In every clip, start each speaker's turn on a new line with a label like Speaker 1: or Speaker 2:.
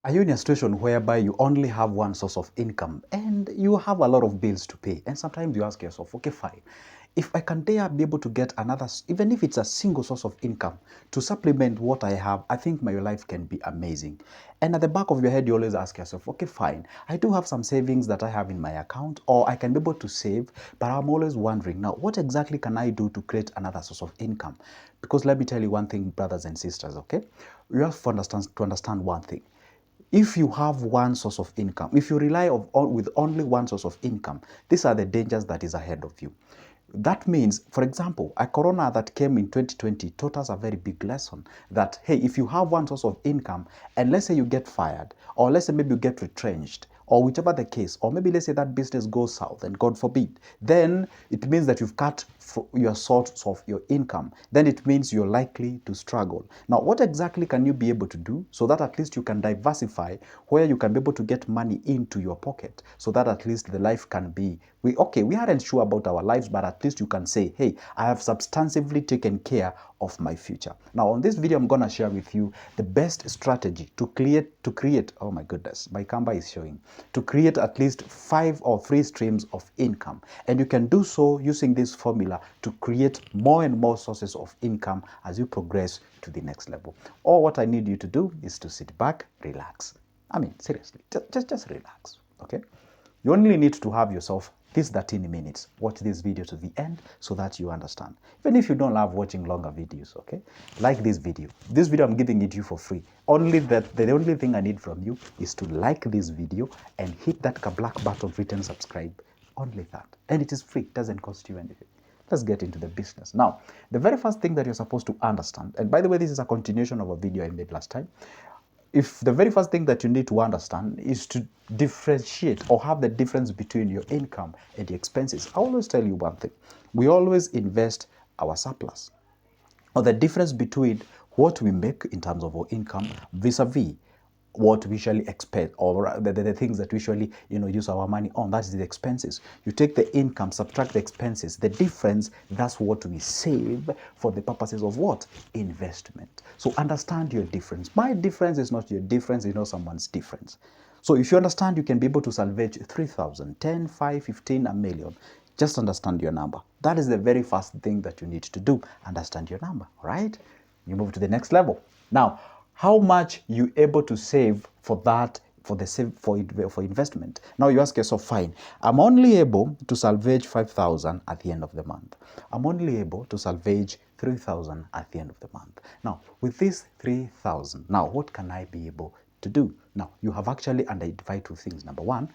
Speaker 1: Are you in a situation whereby you only have one source of income and you have a lot of bills to pay? And sometimes you ask yourself, okay, fine. If I can dare be able to get another, even if it's a single source of income to supplement what I have, I think my life can be amazing. And at the back of your head, you always ask yourself, okay, fine. I do have some savings that I have in my account, or I can be able to save, but I'm always wondering, now, what exactly can I do to create another source of income? Because let me tell you one thing, brothers and sisters, okay? You have to understand one thing. If you have one source of income, if you rely with only one source of income, these are the dangers that is ahead of you. That means, for example, a corona that came in 2020 taught us a very big lesson that, hey, if you have one source of income and let's say you get fired, or let's say maybe you get retrenched, or whichever the case, or maybe let's say that business goes south and God forbid, then it means that you've cut your source of your income. Then it means you're likely to struggle. Now, what exactly can you be able to do so that at least you can diversify where you can be able to get money into your pocket so that at least the life can be, we aren't sure about our lives, but at least you can say, hey, I have substantively taken care of my future. Now, on this video, I'm going to share with you the best strategy to create, oh my goodness, my camera is showing, to create at least 5 or 3 streams of income. And you can do so using this formula to create more and more sources of income as you progress to the next level. All what I need you to do is to sit back, relax. I mean, seriously, just relax, okay? You only need to have yourself these 13 minutes. Watch this video to the end so that you understand. Even if you don't love watching longer videos, okay? Like this video. This video, I'm giving it to you for free. The only thing I need from you is to like this video and hit that black button written subscribe. Only that. And it is free. It doesn't cost you anything. Let's get into the business. Now, the very first thing that you're supposed to understand, and by the way, this is a continuation of a video I made last time. If the very first thing that you need to understand is to differentiate or have the difference between your income and your expenses. I always tell you one thing. We always invest our surplus, or the difference between what we make in terms of our income vis-a-vis what we usually expect, or the things that we usually use our money on. That is the expenses. You take the income, subtract the expenses. The difference, that's what we save for the purposes of what? Investment. So understand your difference. My difference is not your difference, it's not someone's difference. So if you understand, you can be able to salvage 3,000, 10, 5, 15, a million. Just understand your number. That is the very first thing that you need to do. Understand your number, right? You move to the next level. Now, how much you able to save for that, for investment? Now you ask yourself, fine, I'm only able to salvage 5,000 at the end of the month. I'm only able to salvage 3,000 at the end of the month. Now, with this 3,000, now what can I be able to do? Now, you have actually identified 2 things. Number 1,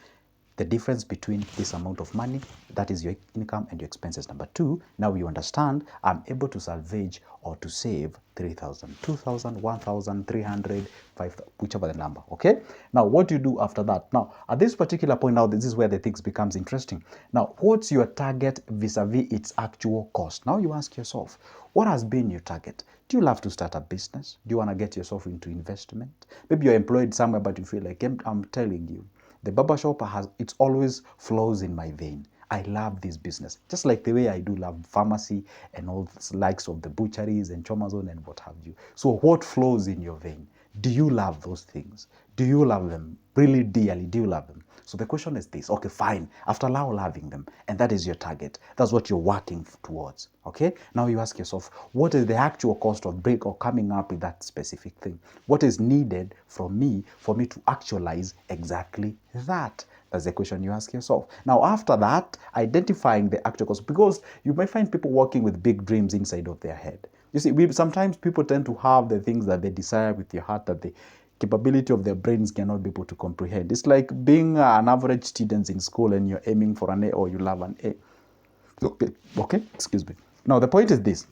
Speaker 1: the difference between this amount of money, that is your income, and your expenses. Number 2, now you understand, I'm able to salvage or to save 3,000, 2,000, 1,000, 300, 5,000, whichever the number, okay? Now, what do you do after that? Now, at this particular point, now this is where the things becomes interesting. Now, what's your target vis-a-vis its actual cost? Now you ask yourself, what has been your target? Do you love to start a business? Do you want to get yourself into investment? Maybe you're employed somewhere, but you feel like, I'm telling you, the barbershop it always flows in my vein. I love this business, just like the way I do love pharmacy and all the likes of the butcheries and chomazone and what have you. So what flows in your vein? Do you love those things? Do you love them really dearly? Do you love them? So the question is this, okay, fine, after now loving them, and that is your target, that's what you're working towards, okay? Now you ask yourself, what is the actual cost of break or coming up with that specific thing? What is needed from me for me to actualize exactly that? That's the question you ask yourself. Now, after that, identifying the actual cost, because you might find people working with big dreams inside of their head. You see, sometimes people tend to have the things that they desire with their heart that the capability of their brains cannot be able to comprehend. It's like being an average student in school and you're aiming for an A, or you love an A. Okay, excuse me. Now, the point is this.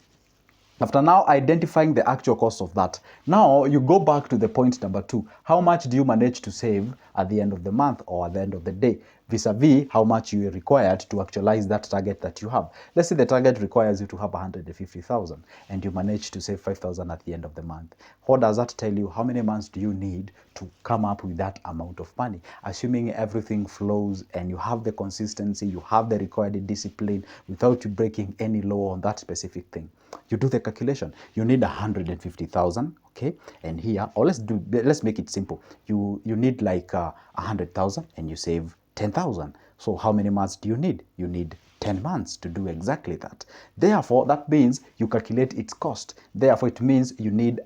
Speaker 1: After now identifying the actual cost of that, now you go back to the point number 2. How much do you manage to save at the end of the month or at the end of the day vis-a-vis how much you are required to actualize that target that you have. Let's say the target requires you to have 150,000 and you manage to save 5,000 at the end of the month. What does that tell you? How many months do you need to come up with that amount of money? Assuming everything flows and you have the consistency, you have the required discipline without you breaking any law on that specific thing. You do the calculation. You need 150,000, okay? And here, or let's make it simple. You need like 100,000 and you save 10,000. So how many months do you need? You need 10 months to do exactly that. Therefore, that means you calculate its cost. Therefore, it means you need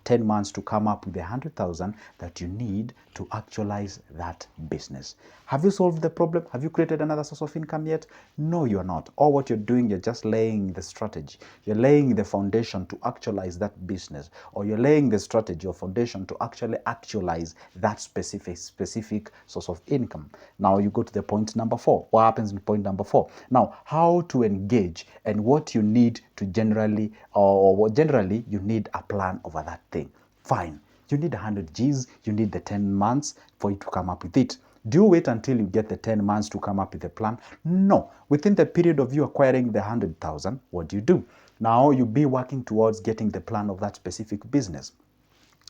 Speaker 1: 10 months to come up with the 100,000 that you need to actualize that business. Have you solved the problem? Have you created another source of income yet? No, you're not. All what you're doing, you're just laying the strategy. You're laying the foundation to actualize that business, or you're laying the strategy or foundation to actually actualize that specific source of income. Now you go to the point number 4. What happens in point number 4? Now, how to engage and what you need to generally, or what generally you need a plan over that thing. Fine. You need 100 Gs, you need the 10 months for you to come up with it. Do you wait until you get the 10 months to come up with a plan? No. Within the period of you acquiring the 100,000, what do? Now you'll be working towards getting the plan of that specific business.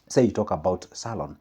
Speaker 1: Say you talk about salon.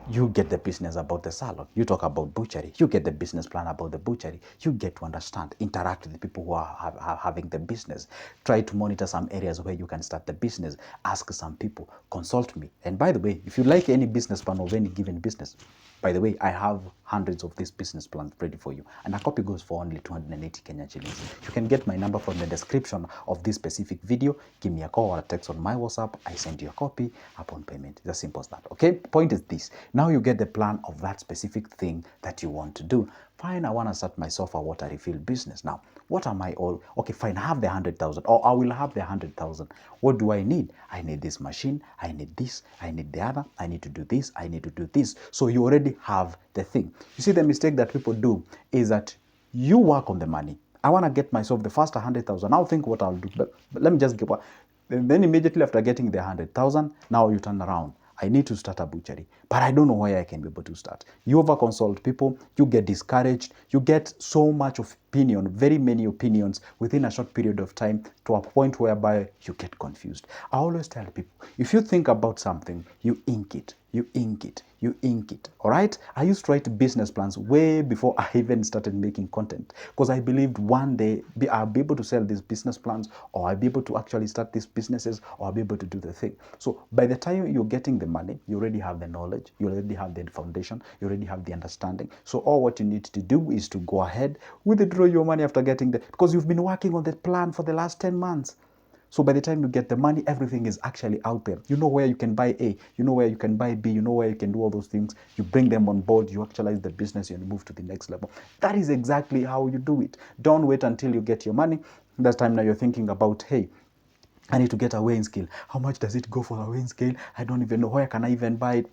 Speaker 1: You get the business about the salon. You talk about butchery. You get the business plan about the butchery. You get to understand, interact with the people who are having the business. Try to monitor some areas where you can start the business. Ask some people. Consult me. And by the way, if you like any business plan of any given business, by the way, I have hundreds of these business plans ready for you. And a copy goes for only 280 Kenyan shillings. You can get my number from the description of this specific video. Give me a call or a text on my WhatsApp. I send you a copy upon payment. It's as simple as that. Okay? Point is this. Now you get the plan of that specific thing that you want to do. Fine, I want to start my sofa water refill business. Now, what am I all? Okay, fine, I have the 100,000, or I will have the 100,000. What do I need? I need this machine, I need this, I need the other, I need to do this, I need to do this. So you already have the thing. You see, the mistake that people do is that you work on the money. I want to get myself the first 100,000. I'll think what I'll do, but let me just get what. Then immediately after getting the 100,000, now you turn around. I need to start a butchery, but I don't know where I can be able to start. You over-consult people, you get discouraged, you get so much of opinion, very many opinions within a short period of time, to a point whereby you get confused. I always tell people, if you think about something, you ink it, you ink it, you ink it, all right? I used to write business plans way before I even started making content, because I believed one day I'll be able to sell these business plans, or I'll be able to actually start these businesses, or I'll be able to do the thing. So by the time you're getting the money, you already have the knowledge, you already have the foundation, you already have the understanding. So all what you need to do is to go ahead, withdraw your money after getting because you've been working on the plan for the last 10 months. So by the time you get the money, everything is actually out there. You know where you can buy A, you know where you can buy B, you know where you can do all those things. You bring them on board, you actualize the business, and you move to the next level. That is exactly how you do it. Don't wait until you get your money. That time now you're thinking about, hey, I need to get a weighing scale. How much does it go for a weighing scale? I don't even know. Where can I even buy it?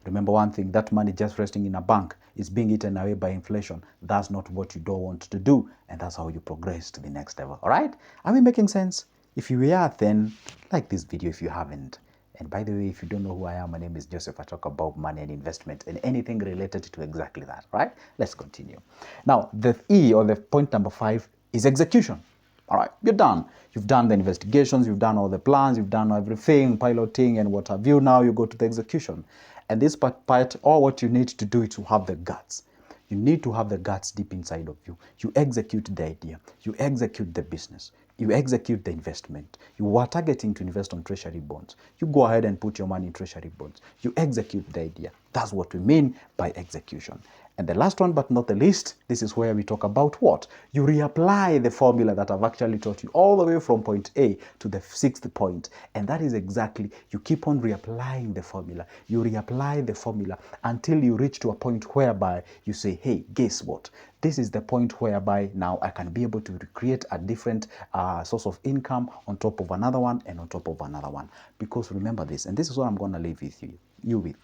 Speaker 1: Remember one thing, that money just resting in a bank is being eaten away by inflation. That's not what you don't want to do, and that's how you progress to the next level. All right? Are we making sense? If you are, then like this video if you haven't. And by the way, if you don't know who I am, my name is Joseph. I talk about money and investment and anything related to exactly that, right? Let's continue. Now, the E, or the point number 5, is execution. All right, you're done. You've done the investigations, you've done all the plans, you've done everything, piloting and what have you. Now you go to the execution. And this part, all what you need to do is to have the guts. You need to have the guts deep inside of you. You execute the idea. You execute the business. You execute the investment. You are targeting to invest on treasury bonds. You go ahead and put your money in treasury bonds. You execute the idea. That's what we mean by execution. And the last one, but not the least, this is where we talk about what? You reapply the formula that I've actually taught you all the way from point A to the 6th point. And that is exactly, you keep on reapplying the formula. You reapply the formula until you reach to a point whereby you say, hey, guess what? This is the point whereby now I can be able to create a different source of income on top of another one and on top of another one. Because remember this, and this is what I'm going to leave with you with.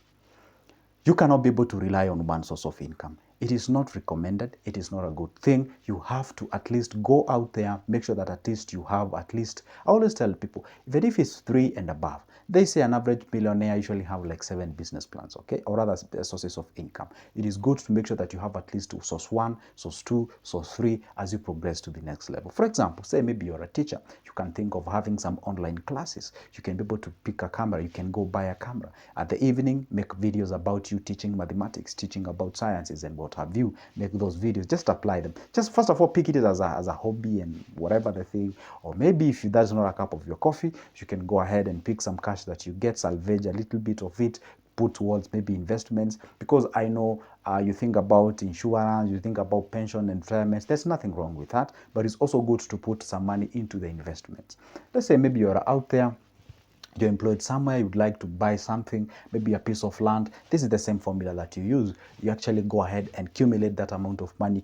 Speaker 1: You cannot be able to rely on one source of income. It is not recommended. It is not a good thing. You have to at least go out there, make sure that at least you have at least, I always tell people, even if it's 3 and above, they say an average millionaire usually have like 7 business plans, okay, or rather sources of income. It is good to make sure that you have at least source 1, source 2, source 3 as you progress to the next level. For example, say maybe you're a teacher, you can think of having some online classes. You can be able to pick a camera, you can go buy a camera. At the evening, make videos about you teaching mathematics, teaching about sciences and what have you. Make those videos, just apply them. Just first of all, pick it as a hobby and whatever the thing. Or maybe if that's not a cup of your coffee, you can go ahead and pick some cash that you get, salvage a little bit of it, put towards maybe investments, because I know you think about insurance, you think about pension and retirement. There's nothing wrong with that, but it's also good to put some money into the investments. Let's say maybe you're out there, you're employed somewhere, you'd like to buy something, maybe a piece of land. This is the same formula that you use. You actually go ahead and accumulate that amount of money,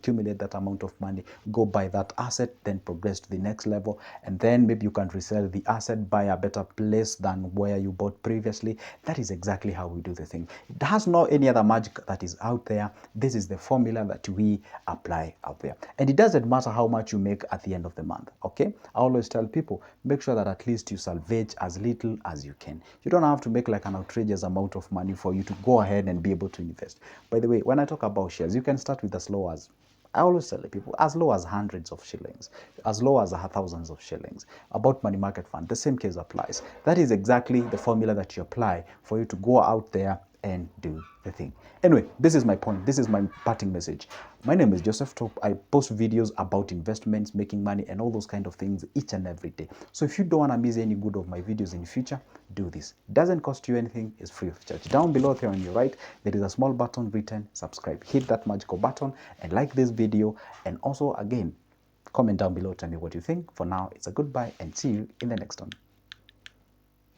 Speaker 1: go buy that asset, then progress to the next level. And then maybe you can resell the asset, buy a better place than where you bought previously. That is exactly how we do the thing. It has no any other magic that is out there. This is the formula that we apply out there. And it doesn't matter how much you make at the end of the month, okay? I always tell people, make sure that at least you salvage as little as you can. You don't have to make like an outrageous amount of money for you to go ahead and be able to invest. By the way, when I talk about shares, you can start with as low as, I always tell people, as low as hundreds of shillings, as low as thousands of shillings. About money market fund, the same case applies. That is exactly the formula that you apply for you to go out there and do the thing. Anyway, this is my point. This is my parting message. My name is Joseph Top. I post videos about investments, making money, and all those kind of things each and every day. So if you don't want to miss any good of my videos in the future, do this. It doesn't cost you anything. It's free of charge. Down below there on your right, there is a small button written subscribe. Hit that magical button and like this video. And also, again, comment down below. Tell me what you think. For now, it's a goodbye and see you in the next one.